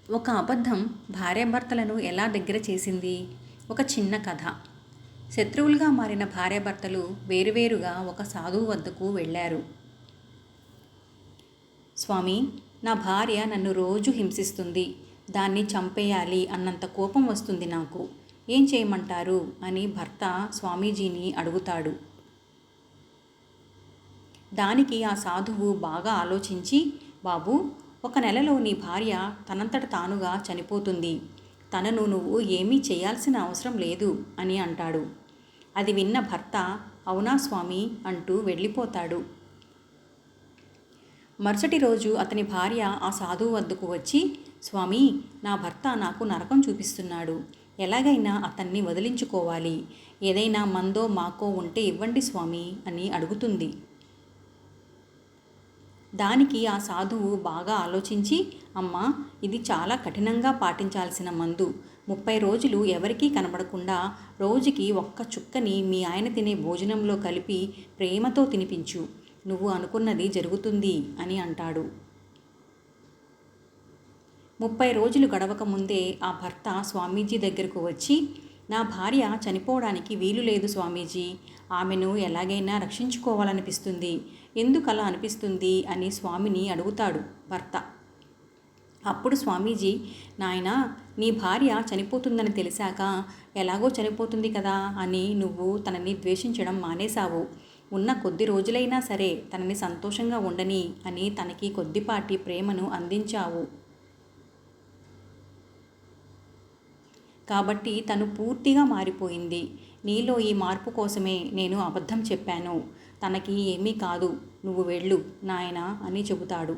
ఒక అబద్ధం భార్యాభర్తలను ఎలా దగ్గర చేసింది? ఒక చిన్న కథ. శత్రువులుగా మారిన భార్యాభర్తలు వేరువేరుగా ఒక సాధువు వద్దకు వెళ్ళారు. స్వామి, నా భార్య నన్ను రోజు హింసిస్తుంది. దాన్ని చంపేయాలి అన్నంత కోపం వస్తుంది నాకు. ఏం చేయమంటారు అని భర్త స్వామీజీని అడుగుతాడు. దానికి ఆ సాధువు బాగా ఆలోచించి, బాబూ, 1 నెలలో నీ భార్య తనంతట తానుగా చనిపోతుంది. తనను నువ్వు ఏమీ చేయాల్సిన అవసరం లేదు అని అంటాడు. అది విన్న భర్త అవునా స్వామి అంటూ వెళ్ళిపోతాడు. మరుసటి రోజు అతని భార్య ఆ సాధువు వద్దకు వచ్చి, స్వామి, నా భర్త నాకు నరకం చూపిస్తున్నాడు. ఎలాగైనా అతన్ని వదిలించుకోవాలి. ఏదైనా మందో మాకో ఉంటే ఇవ్వండి స్వామి అని అడుగుతుంది. దానికి ఆ సాధువు బాగా ఆలోచించి, అమ్మా, ఇది చాలా కఠినంగా పాటించాల్సిన మందు. 30 రోజులు ఎవరికీ కనబడకుండా రోజుకి 1 చుక్కని మీ ఆయన తినే భోజనంలో కలిపి ప్రేమతో తినిపించు. నువ్వు అనుకున్నది జరుగుతుంది అని అంటాడు. 30 రోజులు గడవక ముందే ఆ భర్త స్వామీజీ దగ్గరకు వచ్చి, నా భార్య చనిపోవడానికి వీలు లేదు స్వామీజీ. ఆమెను ఎలాగైనా రక్షించుకోవాలనిపిస్తుంది. ఎందుకలా అనిపిస్తుంది అని స్వామిని అడుగుతాడు భర్త. అప్పుడు స్వామీజీ, నాయనా, నీ భార్య చనిపోతుందని తెలిసాక ఎలాగో చనిపోతుంది కదా అని నువ్వు తనని ద్వేషించడం మానేశావు. ఉన్న కొద్ది రోజులైనా సరే తనని సంతోషంగా ఉండని అని తనకి కొద్దిపాటి ప్రేమను అందించావు. కాబట్టి తను పూర్తిగా మారిపోయింది. నీలో ఈ మార్పు కోసమే నేను అబద్ధం చెప్పాను. తనకి ఏమీ కాదు, నువ్వు వెళ్ళు నాయనా అని చెబుతాడు.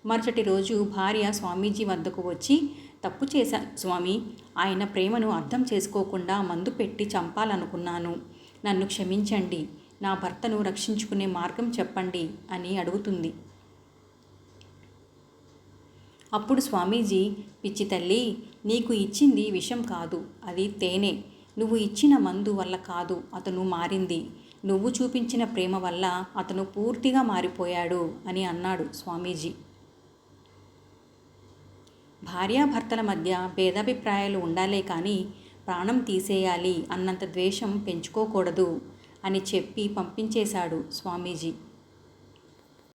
మరుసటి రోజు భార్య స్వామీజీ వద్దకు వచ్చి, తప్పు చేశా స్వామి, ఆయన ప్రేమను అర్థం చేసుకోకుండా మందు పెట్టి చంపాలనుకున్నాను. నన్ను క్షమించండి. నా భర్తను రక్షించుకునే మార్గం చెప్పండి అని అడుగుతుంది. అప్పుడు స్వామీజీ, పిచ్చి తల్లి, నీకు ఇచ్చింది విషం కాదు, అది తేనె. నువ్వు ఇచ్చిన మందు వల్ల కాదు అతను మారింది. నువ్వు చూపించిన ప్రేమ వల్ల అతను పూర్తిగా మారిపోయాడు అని అన్నాడు స్వామీజీ. భార్యాభర్తల మధ్య భేదాభిప్రాయాలు ఉండాలే కానీ ప్రాణం తీసేయాలి అన్నంత ద్వేషం పెంచుకోకూడదు అని చెప్పి పంపించేశాడు స్వామీజీ.